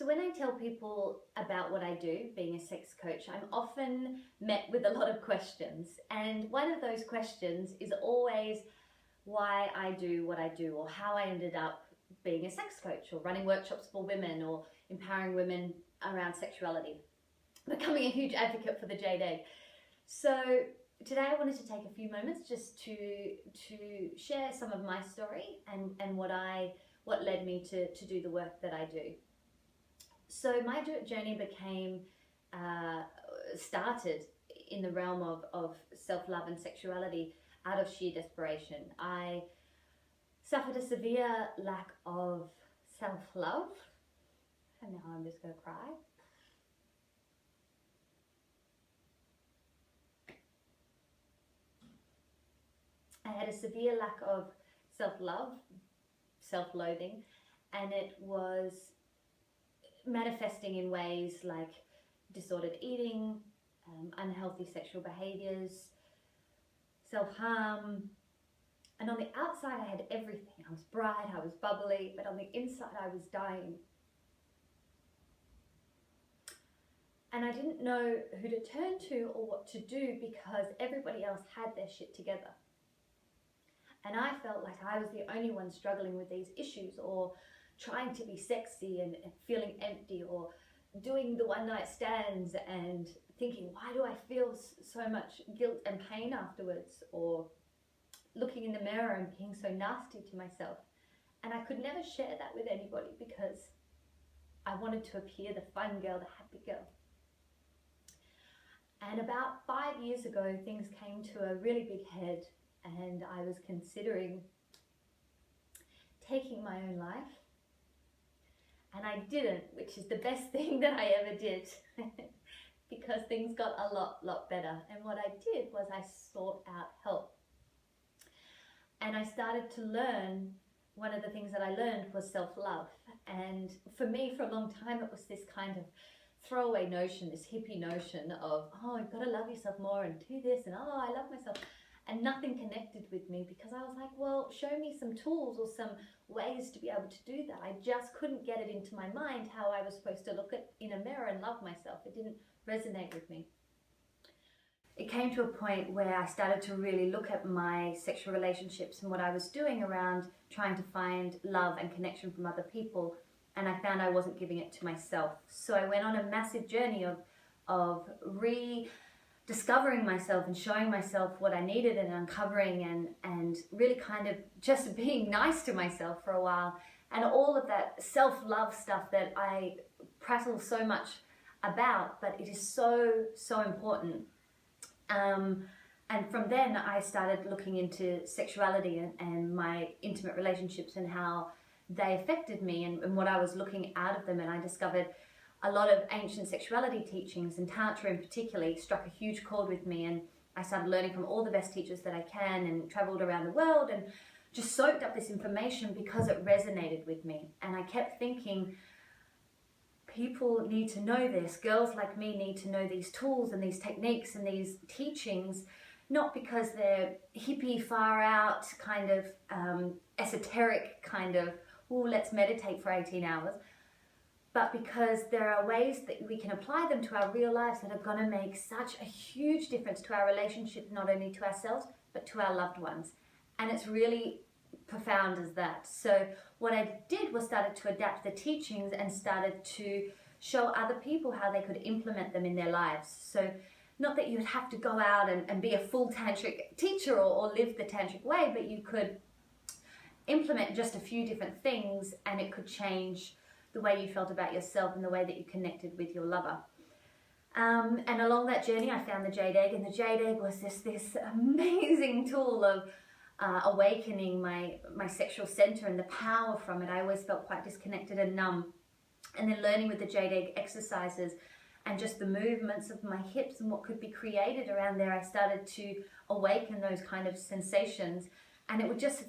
So when I tell people about what I do, being a sex coach, I'm often met with a lot of questions. And one of those questions is always why I do what I do, or how I ended up being a sex coach, or running workshops for women, or empowering women around sexuality, becoming a huge advocate for the jade egg. So today I wanted to take a few moments just to share some of my story and what led me to do the work that I do. So my journey started in the realm of self-love and sexuality out of sheer desperation. I suffered a severe lack of self-love, and now I'm just going to cry. I had a severe lack of self-love, self-loathing, and it was manifesting in ways like disordered eating, unhealthy sexual behaviors, self-harm. And on the outside I had everything. I was bright, I was bubbly, but on the inside I was dying. And I didn't know who to turn to or what to do because everybody else had their shit together. And I felt like I was the only one struggling with these issues, or trying to be sexy and feeling empty, or doing the one-night stands and thinking, why do I feel so much guilt and pain afterwards, or looking in the mirror and being so nasty to myself. And I could never share that with anybody because I wanted to appear the fun girl, the happy girl. And about 5 years ago, things came to a really big head, and I was considering taking my own life. And I didn't, which is the best thing that I ever did because things got a lot better. And what I did was I sought out help. And I started to learn, one of the things that I learned was self-love. And for me, for a long time, it was this kind of throwaway notion, this hippie notion of, oh, you've got to love yourself more and do this, and oh, I love myself. And nothing connected with me because I was like, well, show me some tools or some ways to be able to do that. I just couldn't get it into my mind how I was supposed to look in a mirror and love myself. It didn't resonate with me. It came to a point where I started to really look at my sexual relationships and what I was doing around trying to find love and connection from other people, and I found I wasn't giving it to myself. So I went on a massive journey of rediscovering myself and showing myself what I needed and uncovering and really kind of just being nice to myself for a while. And all of that self-love stuff that I prattle so much about, but it is so important. And from then I started looking into sexuality and my intimate relationships and how they affected me and what I was looking out of them. And I discovered a lot of ancient sexuality teachings, and Tantra in particular struck a huge chord with me. And I started learning from all the best teachers that I can and traveled around the world and just soaked up this information because it resonated with me. And I kept thinking, people need to know this. Girls like me need to know these tools and these techniques and these teachings, not because they're hippie, far out, kind of esoteric kind of, oh, let's meditate for 18 hours, but because there are ways that we can apply them to our real lives that are going to make such a huge difference to our relationship, not only to ourselves, but to our loved ones. And it's really profound as that. So what I did was started to adapt the teachings and started to show other people how they could implement them in their lives. So not that you would have to go out and be a full tantric teacher or live the tantric way, but you could implement just a few different things and it could change the way you felt about yourself and the way that you connected with your lover. And along that journey I found the jade egg, and the jade egg was this amazing tool of awakening my sexual center and the power from it. I always felt quite disconnected and numb. And then learning with the jade egg exercises and just the movements of my hips and what could be created around there, I started to awaken those kind of sensations, and it would just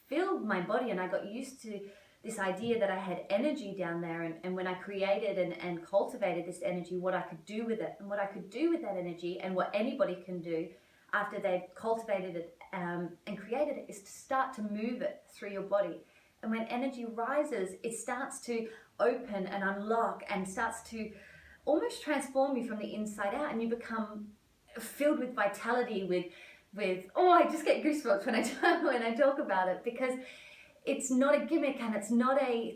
fill my body. And I got used to this idea that I had energy down there, and when I created and cultivated this energy, what I could do with it, and what I could do with that energy, and what anybody can do after they've cultivated it and created it, is to start to move it through your body. And when energy rises, it starts to open and unlock and starts to almost transform you from the inside out, and you become filled with vitality, with oh, I just get goosebumps when I talk about it, because it's not a gimmick, and it's not a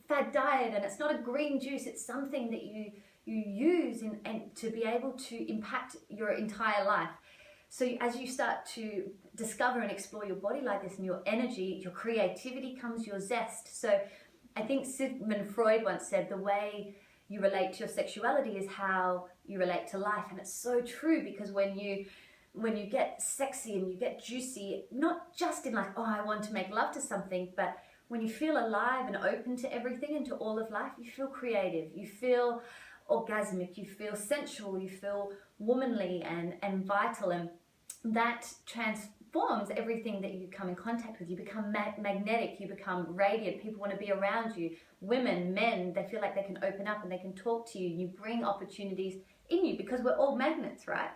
fad diet, and it's not a green juice. It's something that you use and to be able to impact your entire life. So as you start to discover and explore your body like this, and your energy, your creativity comes, your zest. So I think Sigmund Freud once said, the way you relate to your sexuality is how you relate to life. And it's so true, because when you get sexy and you get juicy, not just in like, oh, I want to make love to something, but when you feel alive and open to everything and to all of life, you feel creative, you feel orgasmic, you feel sensual, you feel womanly and vital, and that transforms everything that you come in contact with. You become magnetic, you become radiant, people want to be around you. Women, men, they feel like they can open up and they can talk to you. You bring opportunities in you, because we're all magnets, right?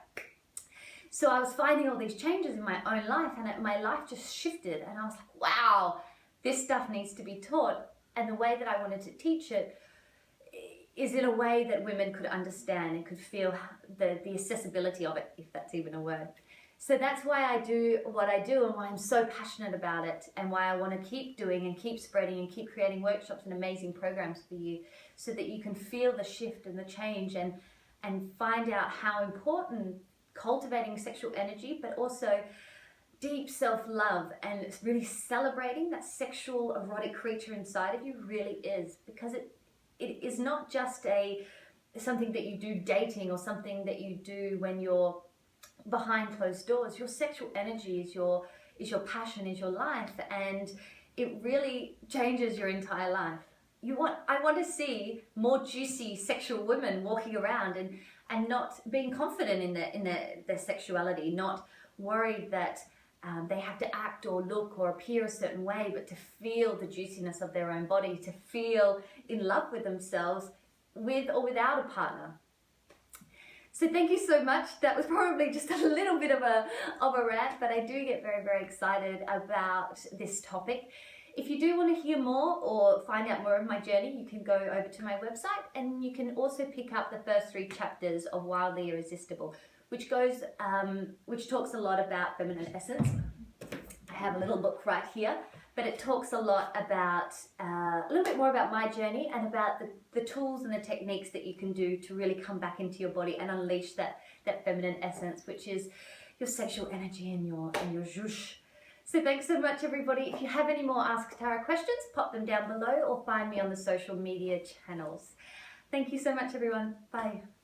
So I was finding all these changes in my own life, and my life just shifted, and I was like, wow, this stuff needs to be taught. And the way that I wanted to teach it is in a way that women could understand and could feel the accessibility of it, if that's even a word. So that's why I do what I do, and why I'm so passionate about it, and why I want to keep doing and keep spreading and keep creating workshops and amazing programs for you, so that you can feel the shift and the change, and find out how important cultivating sexual energy, but also deep self-love, and it's really celebrating that sexual erotic creature inside of you really is. Because it is not just something that you do dating, or something that you do when you're behind closed doors. Your sexual energy is your passion, is your life, and it really changes your entire life. I want to see more juicy sexual women walking around and not being confident in their sexuality, not worried that they have to act or look or appear a certain way, but to feel the juiciness of their own body, to feel in love with themselves, with or without a partner. So thank you so much. That was probably just a little bit of a rant, but I do get very, very excited about this topic. If you do want to hear more or find out more of my journey, you can go over to my website, and you can also pick up the first 3 chapters of Wildly Irresistible, which talks a lot about feminine essence. I have a little book right here, but it talks a lot about, a little bit more about my journey, and about the tools and the techniques that you can do to really come back into your body and unleash that feminine essence, which is your sexual energy and your zhoosh. So thanks so much, everybody. If you have any more Ask Tara questions, pop them down below, or find me on the social media channels. Thank you so much, everyone. Bye.